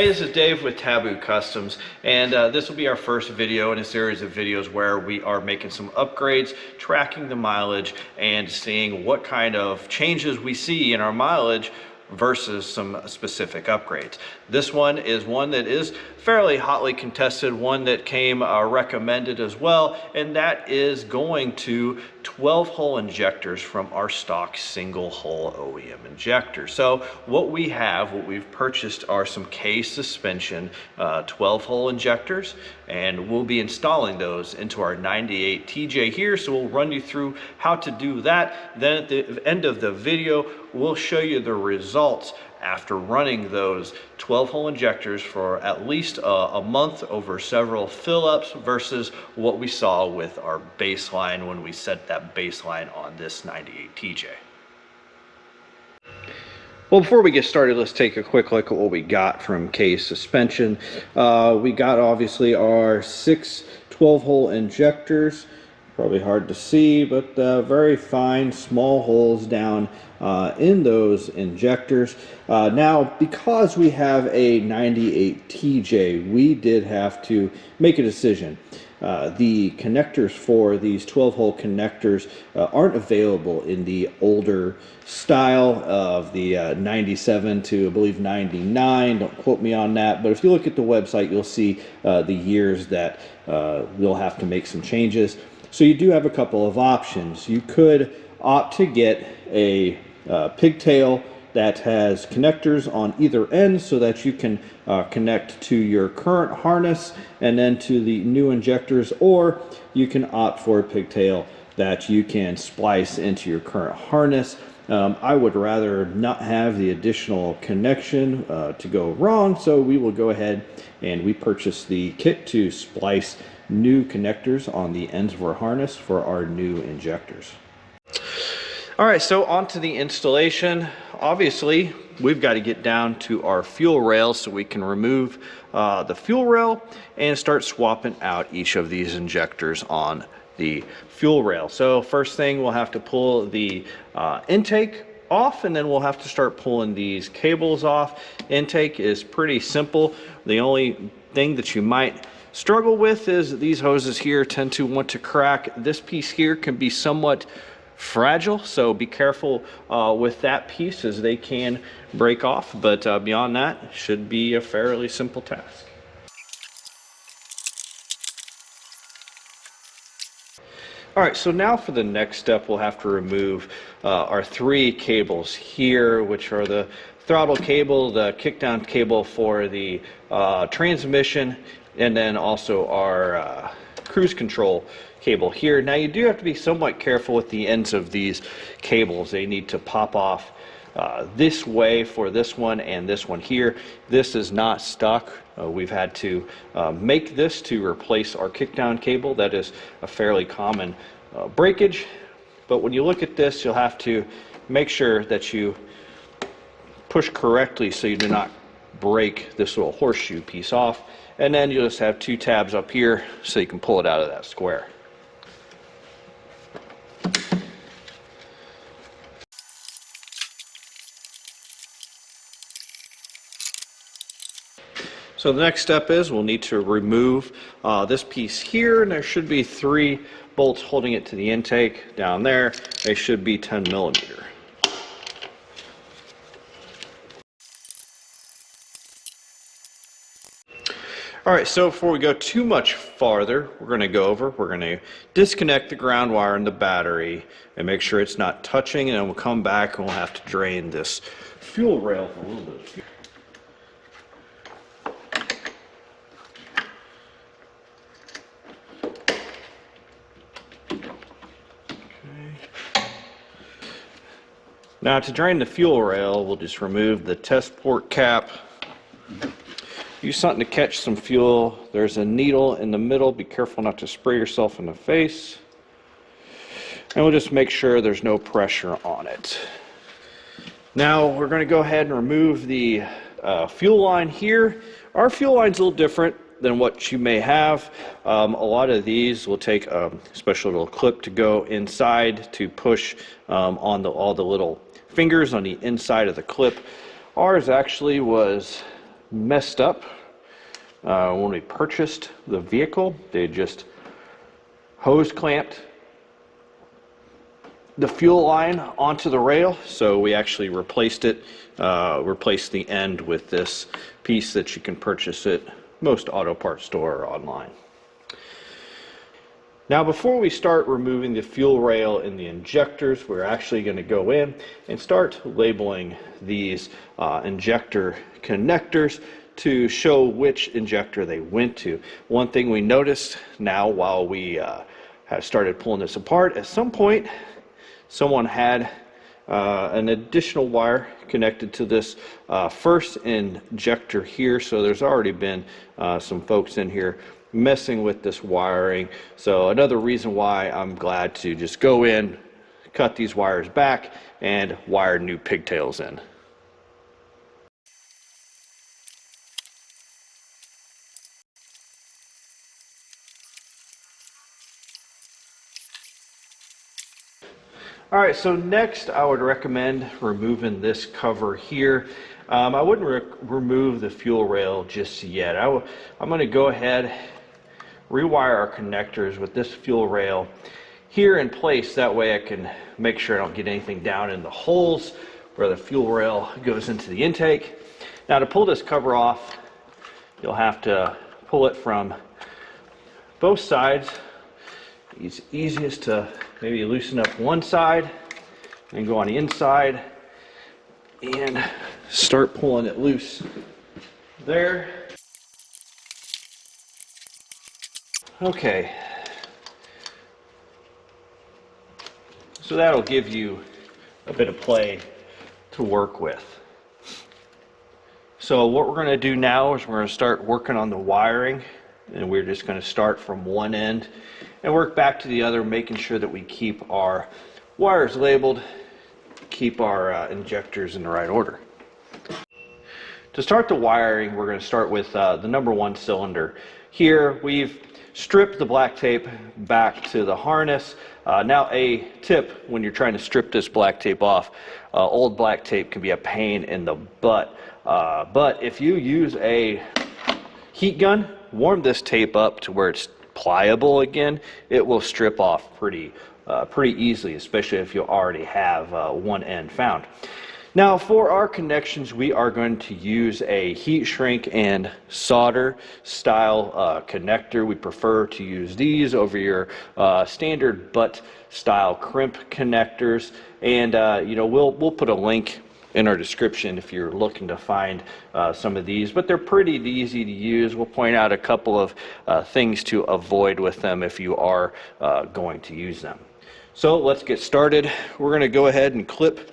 Hey, this is Dave with Taboo Customs, and this will be our first video in a series of videos where we are making some upgrades, tracking the mileage, and seeing what kind of changes we see in our mileage versus some specific upgrades. This one is one that is fairly hotly contested, one that came recommended as well, and that is going to 12 hole injectors from our stock single hole OEM injector. So what we've purchased are some K suspension 12 hole injectors, and we'll be installing those into our 98 TJ here. So we'll run you through how to do that. Then at the end of the video, we'll show you the results after running those 12 hole injectors for at least a month over several fill-ups versus what we saw with our baseline when we set that baseline on this 98 TJ. Well, before we get started, let's take a quick look at what we got from K Suspension. We got obviously our 6 12 hole injectors. Probably hard to see, but very fine small holes down in those injectors. Now, because we have a 98 TJ, we did have to make a decision. The connectors for these 12 hole connectors aren't available in the older style of the 97 to I believe 99. Don't quote me on that, but if you look at the website, you'll see the years that we'll have to make some changes. So you do have a couple of options. You could opt to get a pigtail that has connectors on either end so that you can connect to your current harness and then to the new injectors, or you can opt for a pigtail that you can splice into your current harness. I would rather not have the additional connection to go wrong, so we will go ahead and we purchased the kit to splice new connectors on the ends of our harness for our new injectors. All right, so on to the installation. Obviously, we've got to get down to our fuel rail so we can remove the fuel rail and start swapping out each of these injectors on the fuel rail. So first thing, we'll have to pull the intake off, and then we'll have to start pulling these cables off. Intake is pretty simple. The only thing that you might struggle with is these hoses here tend to want to crack. This piece here can be somewhat fragile, so be careful with that piece as they can break off, but beyond that, should be a fairly simple task. All right, so now for the next step, we'll have to remove our 3 cables here, which are the throttle cable, the kickdown cable for the transmission, and then also our cruise control cable here. Now you do have to be somewhat careful with the ends of these cables. They need to pop off this way for this one and this one here. This is not stuck. We've had to make this to replace our kickdown cable. That is a fairly common breakage, but when you look at this, you'll have to make sure that you push correctly so you do not break this little horseshoe piece off, and then you'll just have 2 tabs up here so you can pull it out of that square. So the next step is we'll need to remove this piece here, and there should be 3 bolts holding it to the intake down there. They should be 10 millimeter. All right, so before we go too much farther, we're going to disconnect the ground wire and the battery and make sure it's not touching, and then we'll come back and we'll have to drain this fuel rail for a little bit of fuel. Now to drain the fuel rail, we'll just remove the test port cap. Use something to catch some fuel. There's a needle in the middle. Be careful not to spray yourself in the face. And we'll just make sure there's no pressure on it. Now we're going to go ahead and remove the fuel line here. Our fuel line's a little different than what you may have. A lot of these will take a special little clip to go inside to push on all the little fingers on the inside of the clip. Ours actually was messed up when we purchased the vehicle. They just hose clamped the fuel line onto the rail, so we actually replaced it, replaced the end with this piece that you can purchase at most auto parts store or online. Now, before we start removing the fuel rail and the injectors, we're actually going to go in and start labeling these injector connectors to show which injector they went to. One thing we noticed now while we have started pulling this apart, at some point someone had an additional wire connected to this first injector here, so there's already been some folks in here messing with this wiring. So another reason why I'm glad to just go in, cut these wires back, and wire new pigtails in. Alright, so next I would recommend removing this cover here. I wouldn't remove the fuel rail just yet. I'm going to go ahead, rewire our connectors with this fuel rail here in place. That way I can make sure I don't get anything down in the holes where the fuel rail goes into the intake. Now, to pull this cover off, you'll have to pull it from both sides. It's easiest to maybe loosen up one side and go on the inside and start pulling it loose there. Okay, so that'll give you a bit of play to work with. So what we're going to do now is we're going to start working on the wiring, and we're just going to start from one end and work back to the other, making sure that we keep our wires labeled, keep our injectors in the right order. To start the wiring, we're going to start with the number 1 cylinder. Here we've stripped the black tape back to the harness. Now, a tip when you're trying to strip this black tape off, old black tape can be a pain in the butt. But if you use a heat gun, warm this tape up to where it's pliable again, it will strip off pretty easily, especially if you already have one end found. Now, for our connections, we are going to use a heat shrink and solder style connector. We prefer to use these over your standard butt style crimp connectors, and we'll put a link in our description if you're looking to find some of these, but they're pretty easy to use. We'll point out a couple of things to avoid with them if you are going to use them. So let's get started. We're going to go ahead and clip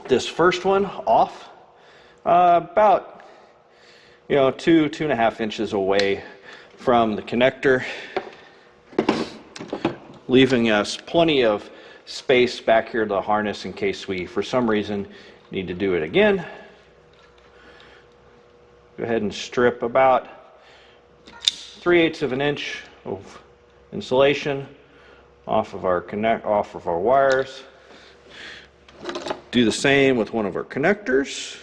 this first one off about 2.5 inches away from the connector, leaving us plenty of space back here to the harness in case we for some reason need to do it again. Go ahead and strip about 3/8 of an inch of insulation off of our wires. Do the same with one of our connectors.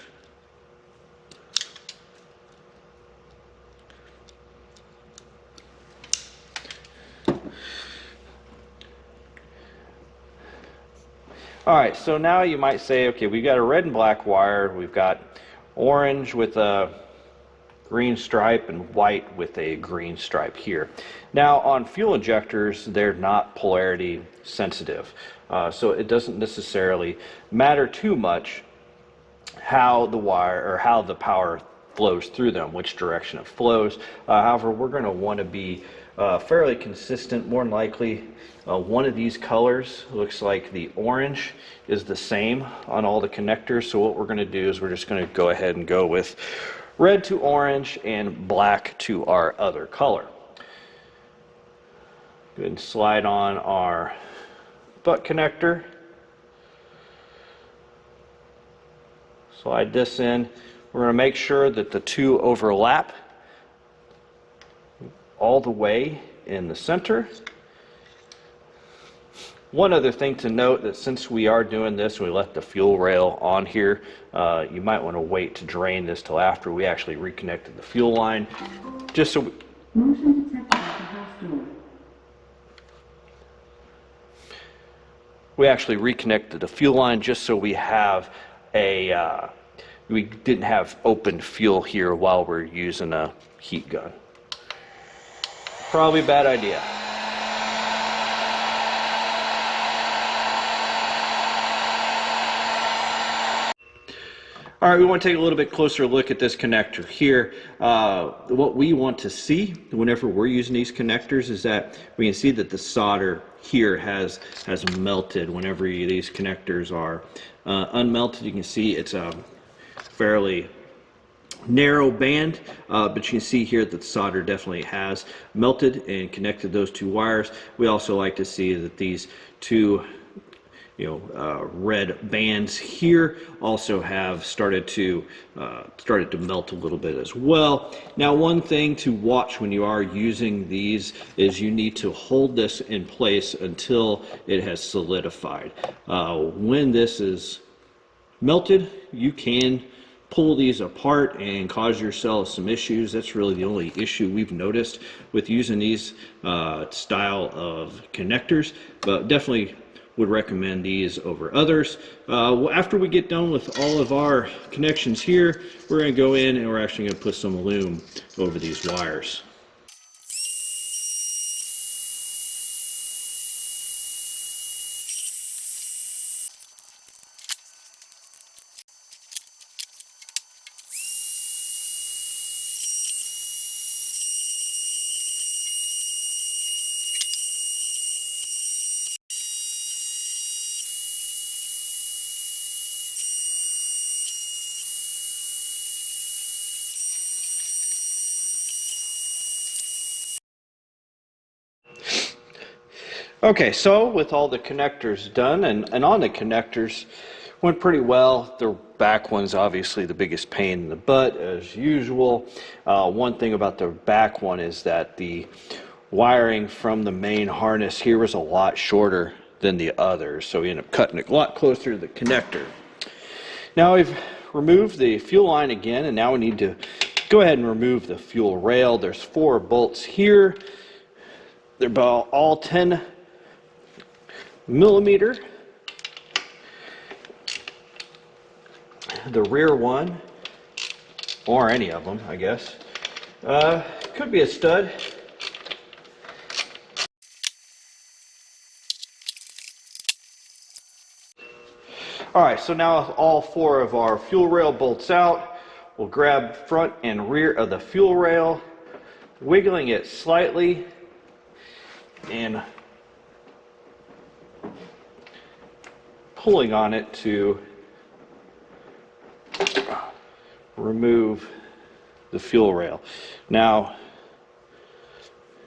All right, so now you might say, okay, we've got a red and black wire, we've got orange with a green stripe and white with a green stripe here. Now, on fuel injectors, they're not polarity sensitive, so it doesn't necessarily matter too much how the wire or how the power flows through them, which direction it flows. However, we're going to want to be fairly consistent. More than likely, one of these colors looks like the orange is the same on all the connectors. So what we're going to do is we're just going to go ahead and go with red to orange and black to our other color. Go ahead and slide on our butt connector. Slide this in. We're going to make sure that the two overlap all the way in the center. One other thing to note, that since we are doing this, we left the fuel rail on here, you might want to wait to drain this till after we actually reconnected the fuel line, just so Motion detected at the house door. we actually reconnected the fuel line just so we have a, we didn't have open fuel here while we're using a heat gun. Probably a bad idea. All right, we want to take a little bit closer look at this connector here. What we want to see whenever we're using these connectors is that we can see that the solder here has melted. Whenever these connectors are unmelted, you can see it's a fairly narrow band, but you can see here that the solder definitely has melted and connected those two wires. We also like to see that these two red bands here also have started to melt a little bit as well. Now, one thing to watch when you are using these is you need to hold this in place until it has solidified. When this is melted, you can pull these apart and cause yourself some issues. That's really the only issue we've noticed with using these style of connectors, but definitely would recommend these over others. After we get done with all of our connections here, we're going to go in and we're actually going to put some aluminum over these wires. Okay, so with all the connectors done, and on the connectors went pretty well. The back one's obviously the biggest pain in the butt as usual. One thing about the back one is that the wiring from the main harness here was a lot shorter than the others, so we ended up cutting it a lot closer to the connector. Now we've removed the fuel line again, and now we need to go ahead and remove the fuel rail. There's 4 bolts here. They're about all 10 millimeter. The rear one, or any of them, I guess, could be a stud. All right, so now with all 4 of our fuel rail bolts out, we'll grab front and rear of the fuel rail, wiggling it slightly and pulling on it to remove the fuel rail. Now,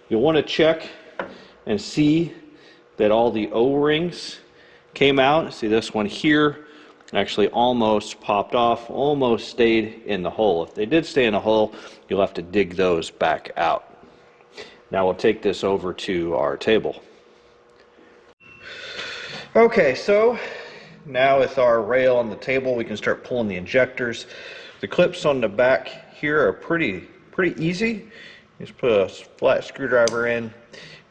you'll want to check and see that all the O-rings came out. See, this one here actually almost popped off, almost stayed in the hole. If they did stay in the hole, you'll have to dig those back out. Now we'll take this over to our table. Okay, so now with our rail on the table, we can start pulling the injectors. The clips on the back here are pretty easy. Just put a flat screwdriver in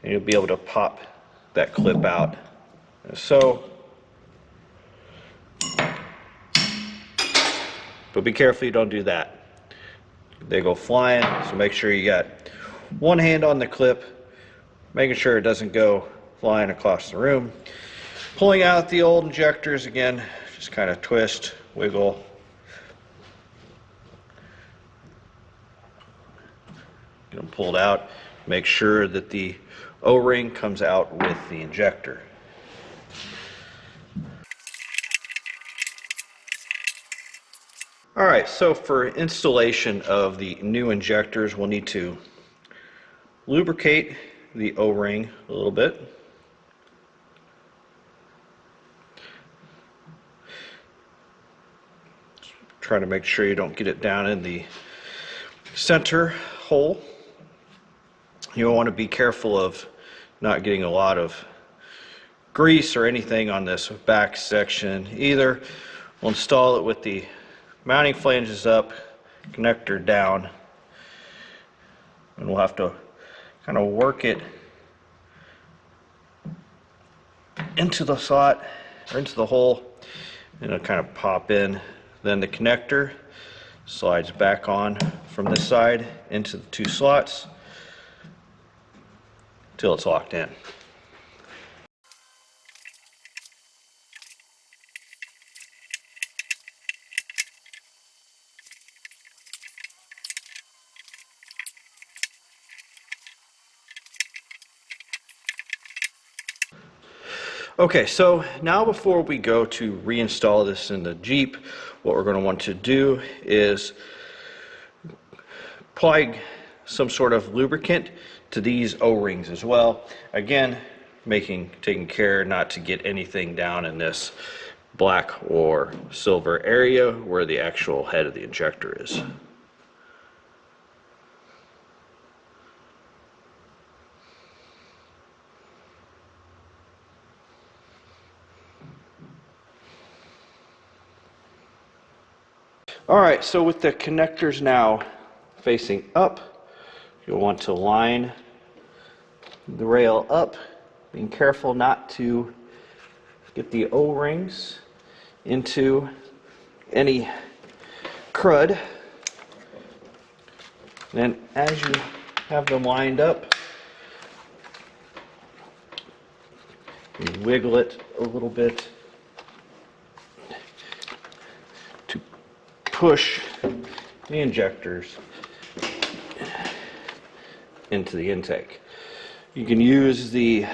and you'll be able to pop that clip out. So, but be careful you don't do that. They go flying, so make sure you got one hand on the clip, making sure it doesn't go flying across the room. Pulling out the old injectors again, just kind of twist, wiggle. Get them pulled out. Make sure that the O-ring comes out with the injector. All right, so for installation of the new injectors, we'll need to lubricate the O-ring a little bit. Try to make sure you don't get it down in the center hole. You'll want to be careful of not getting a lot of grease or anything on this back section either. We'll install it with the mounting flanges up, connector down, and we'll have to kind of work it into the slot or into the hole, and it'll kind of pop in. Then the connector slides back on from this side into the two slots till it's locked in. Okay, so now before we go to reinstall this in the Jeep, what we're going to want to do is apply some sort of lubricant to these O-rings as well. Again, taking care not to get anything down in this black or silver area where the actual head of the injector is. Alright, so with the connectors now facing up, you'll want to line the rail up, being careful not to get the O-rings into any crud. Then as you have them lined up, you wiggle it a little bit to push the injectors into the intake. You can use the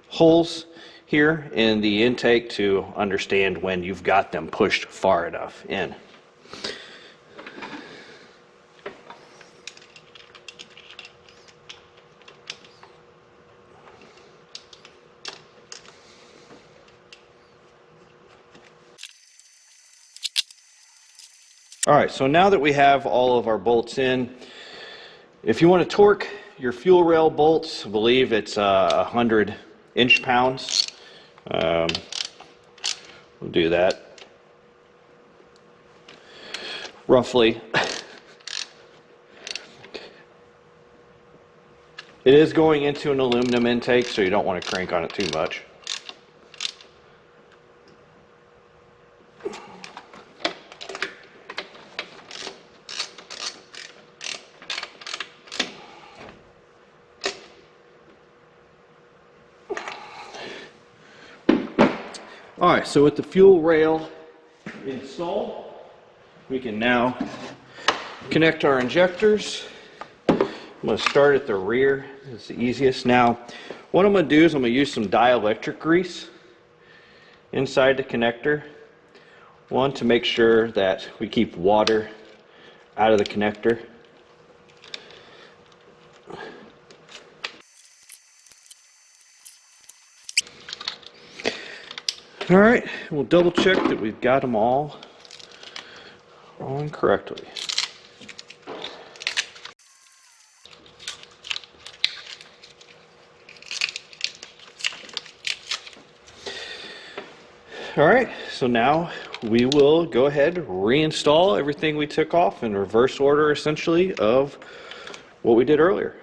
holes here in the intake to understand when you've got them pushed far enough in. Alright, so now that we have all of our bolts in, if you want to torque your fuel rail bolts, I believe it's 100 inch-pounds. We'll do that roughly. It is going into an aluminum intake, so you don't want to crank on it too much. Alright, so with the fuel rail installed, we can now connect our injectors. I'm going to start at the rear. It's the easiest. Now, what I'm going to do is I'm going to use some dielectric grease inside the connector. One, to make sure that we keep water out of the connector. Alright, we'll double check that we've got them all on correctly. Alright, so now we will go ahead and reinstall everything we took off in reverse order, essentially, of what we did earlier.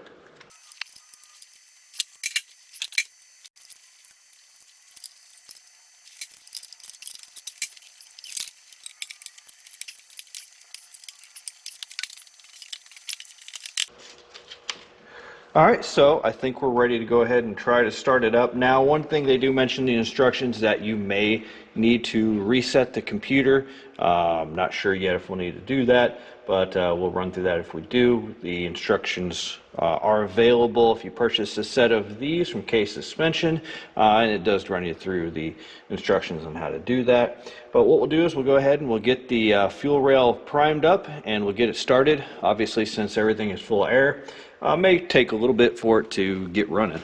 Alright, so I think we're ready to go ahead and try to start it up. Now, one thing they do mention in the instructions that you may need to reset the computer. I'm not sure yet if we'll need to do that, but we'll run through that if we do. The instructions are available if you purchase a set of these from Case Suspension, and it does run you through the instructions on how to do that. But what we'll do is we'll go ahead and we'll get the fuel rail primed up and we'll get it started. Obviously, since everything is full of air, may take a little bit for it to get running.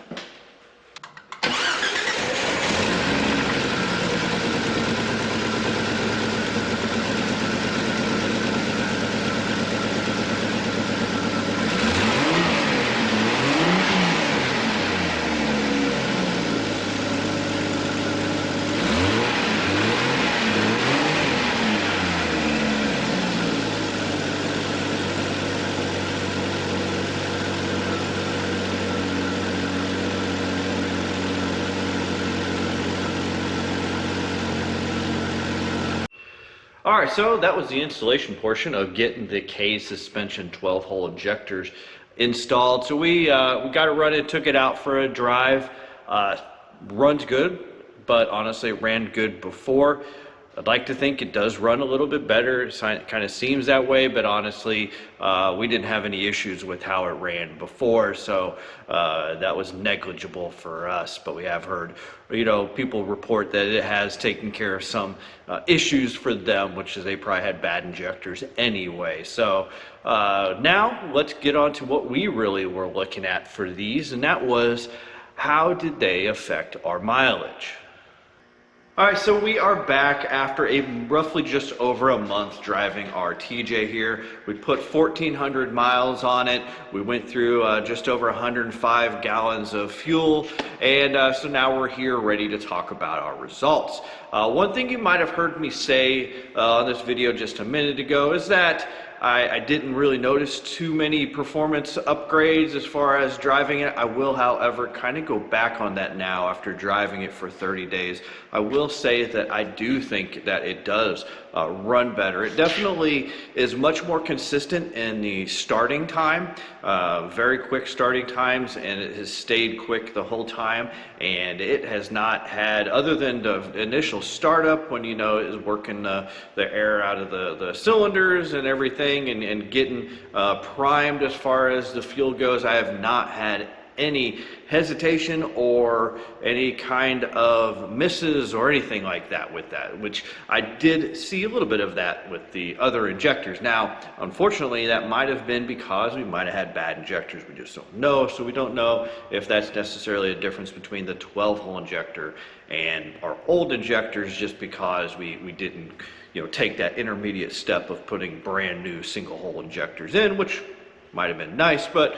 All right, so that was the installation portion of getting the K suspension 12-hole injectors installed. So we got it running, took it out for a drive. Runs good, but honestly it ran good before. I'd like to think it does run a little bit better. It kind of seems that way, but honestly, we didn't have any issues with how it ran before, so that was negligible for us. But we have heard, people report that it has taken care of some issues for them, which is they probably had bad injectors anyway. So now let's get on to what we really were looking at for these, and that was how did they affect our mileage? All right, so we are back after a roughly just over a month driving our TJ here. We put 1,400 miles on it. We went through just over 105 gallons of fuel, and so now we're here ready to talk about our results. One thing you might have heard me say on this video just a minute ago is that I didn't really notice too many performance upgrades as far as driving it. I will, however, kind of go back on that now after driving it for 30 days. I will say that I do think that it does run better. It definitely is much more consistent in the starting time, very quick starting times, and it has stayed quick the whole time, and it has not had, other than the initial startup when it is working the air out of the cylinders and everything, and getting primed as far as the fuel goes, I have not had any hesitation or any kind of misses or anything like that with that, which I did see a little bit of that with the other injectors. Now, unfortunately, that might have been because we might have had bad injectors. We just don't know, so we don't know if that's necessarily a difference between the 12-hole injector and our old injectors, just because we didn't take that intermediate step of putting brand new single-hole injectors in, which might have been nice, but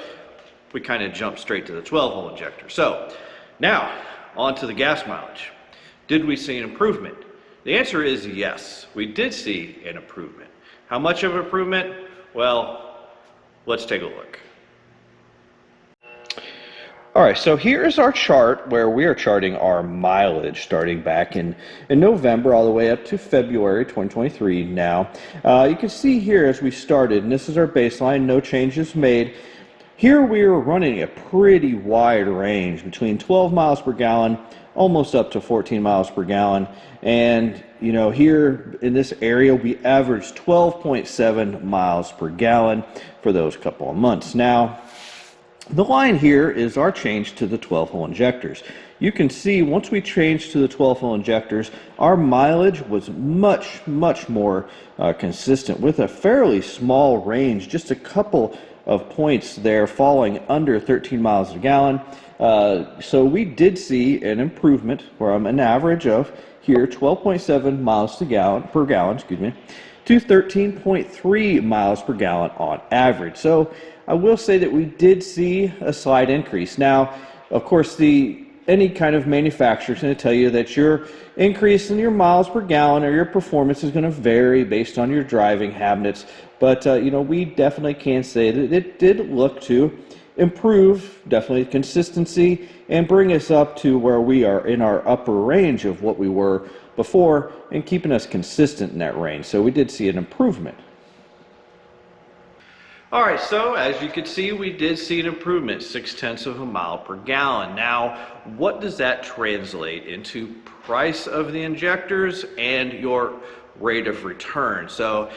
we kind of jumped straight to the 12-hole injector. So now on to the gas mileage. Did we see an improvement? The answer is yes, we did see an improvement. How much of an improvement? Well, let's take a look. All right, so here's our chart where we are charting our mileage starting back in November all the way up to February 2023 now. You can see here as we started, and this is our baseline, no changes made. Here we are running a pretty wide range between 12 miles per gallon almost up to 14 miles per gallon. And here in this area we averaged 12.7 miles per gallon for those couple of months. Now, the line here is our change to the 12-hole injectors. You can see once we changed to the 12-hole injectors, our mileage was much more consistent with a fairly small range, just a couple of points there falling under 13 miles a gallon. So we did see an improvement from an average of here 12.7 miles per gallon, to 13.3 miles per gallon on average. So I will say that we did see a slight increase. Now, of course, any kind of manufacturer is going to tell you that your increase in your miles per gallon or your performance is going to vary based on your driving habits. But, we definitely can say that it did look to improve, definitely consistency, and bring us up to where we are in our upper range of what we were before, and keeping us consistent in that range. So we did see an improvement. All right, so as you can see, we did see an improvement, 0.6 of a mile per gallon. Now, what does that translate into price of the injectors and your rate of return? So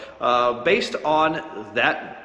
based on that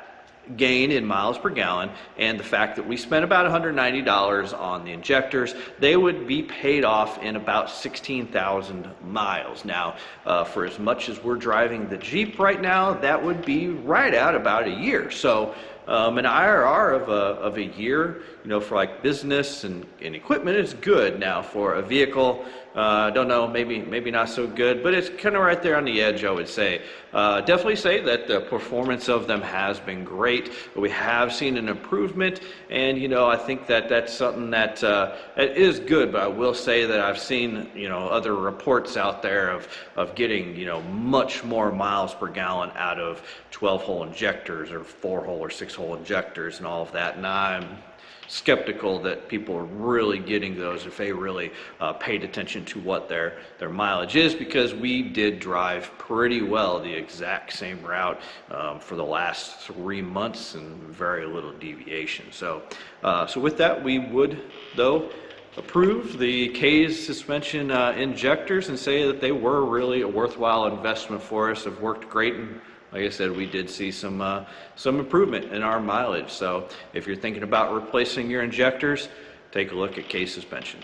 gain in miles per gallon and the fact that we spent about $190 on the injectors, they would be paid off in about 16,000 miles. Now, for as much as we're driving the Jeep right now, that would be right at about a year. So an IRR of a year, for like business and equipment is good. Now for a vehicle, I don't know, maybe not so good, but it's kind of right there on the edge, I would say. Definitely say that the performance of them has been great. We have seen an improvement, and I think that that's something that it is good. But I will say that I've seen other reports out there of getting much more miles per gallon out of 12-hole injectors or 4-hole or 6-hole hole injectors and all of that, and I'm skeptical that people are really getting those if they really paid attention to what their mileage is, because we did drive pretty well the exact same route for the last 3 months and very little deviation. So with that, we would though approve the K's suspension injectors and say that they were really a worthwhile investment for us. Have worked great, and like I said, we did see some improvement in our mileage. So if you're thinking about replacing your injectors, take a look at K's suspension.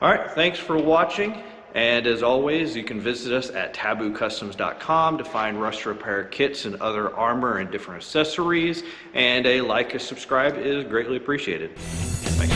All right, thanks for watching. And as always, you can visit us at taboocustoms.com to find rust repair kits and other armor and different accessories. And a like and subscribe is greatly appreciated. Thanks.